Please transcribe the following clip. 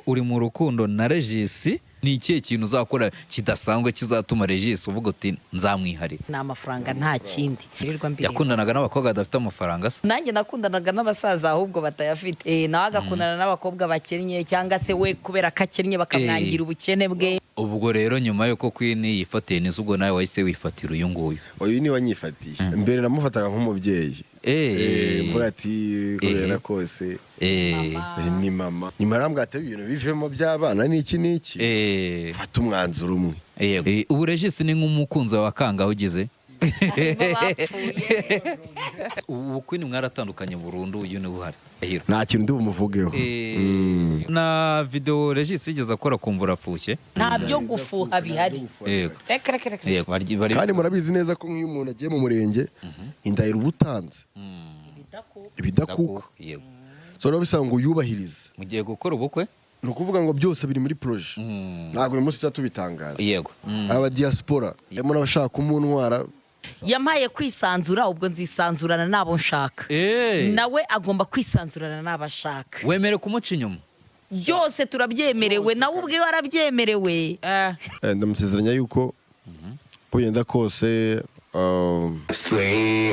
uri mu rukundo na Regis, ni ikihe kintu uzakora kidasanzwe kizatuma Regis uvuga uti nzamwiharira? Ni amafaranga nta kindi. Yakundanaga n'abakobwa badafite amafaranga se? Nanjye nakundanaga n'abasaza ahubwo batayafite. Nawe agakundana n'abakobwa bakennye cyangwa se we kubera ko akennye bakamwangira ubukene bwe. Ubwo rero nyuma yuko Queen yifatiye nizo ubwo nawe wahise wifatira uyu nguyu. Uyu ni wanyifatiye. Mbere namufataga nk'umubyeyi. Mvuga ati kubera kose ni mama. Nyuma arambwira ati ibintu bivemo by'abana n'iki n'iki. Fata umwanzuro umwe. Ubu Regis ni nk'umukunzi wa kangaho ugeze? Ubu Queen mwaratandukanye burundu, uyu ni uhari. Nta kintu ndi bumuvugeho. Na video Regis yigeze akora kumva urafushye? Nta byo gufuha bihari. Kandi murabizi neza ko nk'iyo umuntu agiye mu murenge indahira ubutanze ibidakuka. So rero bisaba ngo uyubahirize. Mugiye gukora ubukwe? Ni ukuvuga ngo byose biri muri projet. Ntabwo uyu munsi tubitangaza. Aba diaspora yemo n'abashaka umuntwara. Yampaye kwisanzura, ubwo nzisanzurana nabo nshaka. Nawe agomba kwisanzurana n'abashaka. Wemere kumuca inyuma? Byose turabyemerewe, nawe ubwe warabyemerewe. Ndamutezeranya yuko kugenda kose